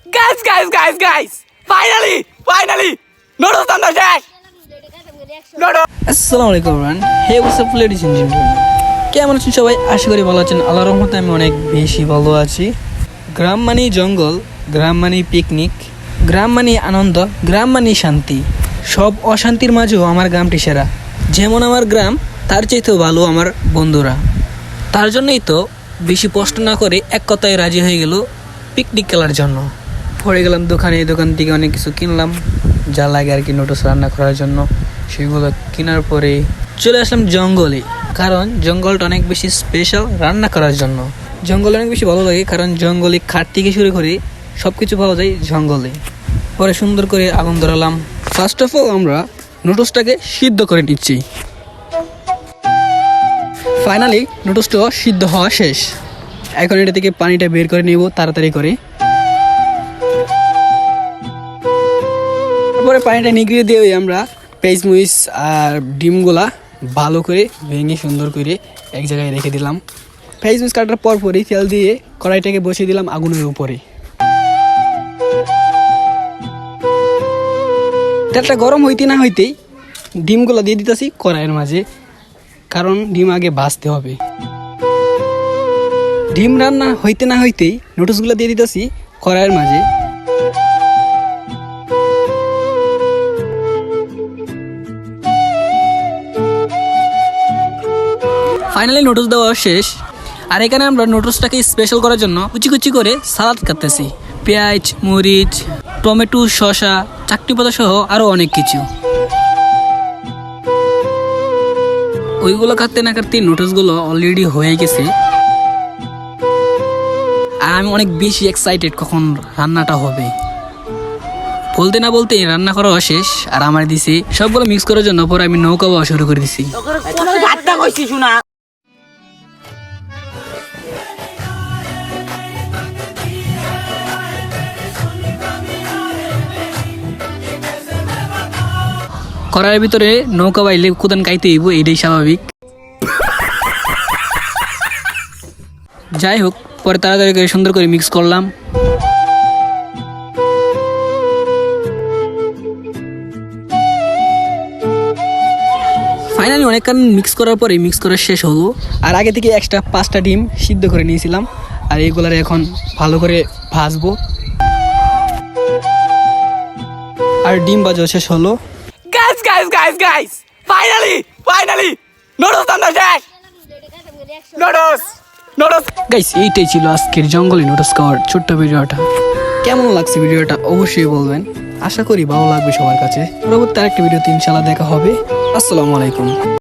Guys! Finally! Noodles on the dash! Noodles! আসসালামু আলাইকুম everyone. Hey what's up ladies and gentleman, কেমন আছেন সবাই? আশা করি ভালো আছেন। আল্লাহর রহমতে আমি অনেক বেশি ভালো আছি। গ্রাম মানেই জঙ্গল, গ্রাম মানেই পিকনিক, গ্রাম মানেই আনন্দ, গ্রাম মানেই শান্তি। সব অশান্তির মাঝেও আমার গ্রামটি সেরা। যেমন আমার গ্রাম, তার চাইতেও ভালো আমার বন্ধুরা। তার জন্যই তো বেশি কষ্ট না করে এক কথায় রাজি হয়ে গেল পিকনিক খেলার জন্য। পড়ে গেলাম দোকান থেকে অনেক কিছু কিনলাম, যা লাগে আর কি নুডলস রান্না করার জন্য। সেগুলো কেনার পরে চলে আসলাম জঙ্গলে, কারণ জঙ্গলটা অনেক বেশি স্পেশাল রান্না করার জন্য। জঙ্গলে অনেক বেশি ভালো লাগে, কারণ জঙ্গলে খাট থেকে শুরু করে সব কিছু পাওয়া যায় জঙ্গলে। পরে সুন্দর করে আগুন ধরালাম। ফার্স্ট অফ অল আমরা নুডলসটাকে সিদ্ধ করে নিচ্ছি। ফাইনালি নুডলসটা সিদ্ধ হওয়া শেষ। এখন এটা থেকে পানিটা বের করে নেব তাড়াতাড়ি করে। তারপরে পানিটা নিগড়িয়ে দিয়ে আমরা পেঁয়াজ মরিচ আর ডিমগুলা ভালো করে ভেঙে সুন্দর করে এক জায়গায় রেখে দিলাম। পেঁয়াজ মরিচ কাটার পরই তেল দিয়ে কড়াইটাকে বসিয়ে দিলাম আগুনের উপরে। তেলটা গরম হইতে না হইতেই ডিমগুলো দিয়ে দিতেছি কড়াইয়ের মাঝে, কারণ ডিম আগে ভাজতে হবে। ডিম রান্না হইতে না হইতেই নুডলসগুলো দিয়ে দিতেছি কড়াইয়ের মাঝে। ফাইনালি নুডলস দেওয়া শেষ। আর এখানে আমরা নুডলসটাকে স্পেশাল করার জন্য কুচি করে সালাদ কাটতেছি। পেঁয়াজ, মরিচ, টমেটো, শসা, চাটনি পাতা সহ আরও অনেক কিছু। ওইগুলো কাটতে না কাটতে নুডলসগুলো অলরেডি হয়ে গেছে। আর আমি অনেক বেশি এক্সাইটেড কখন রান্নাটা হবে। বলতে না বলতেই রান্না করা শেষ। আর আমার দিছি সবগুলো মিক্স করার জন্য। পরে আমি নৌকা বাওয়া শুরু করে দিছি। কড়াইয়ের ভিতরে নৌকা বাইলে কুদান কাইতে হইব, এটাই স্বাভাবিক। যাই হোক, পরে তাড়াতাড়ি করে সুন্দর করে মিক্স করলাম। ফাইনালি অনেকক্ষণ মিক্স করার পরে মিক্স করা শেষ হলো। আর আগে থেকে এক্সট্রা 5টা ডিম সিদ্ধ করে নিয়েছিলাম। আর এইগুলার এখন ভালো করে ভাজবো। আর ডিম ভাজা শেষ হলো। Guys! Finally! Noodles on the dash! Noodles! Guys, এইটাই ছিল আজকের জঙ্গলে নুডলস খাওয়ার ছোট্ট ভিডিওটা। কেমন লাগছে ভিডিওটা অবশ্যই বলবেন। আশা করি ভালো লাগবে সবার কাছে। পরবর্তী আরেকটা ভিডিওতে ইনশাআল্লাহ দেখা হবে। আসসালামু আলাইকুম।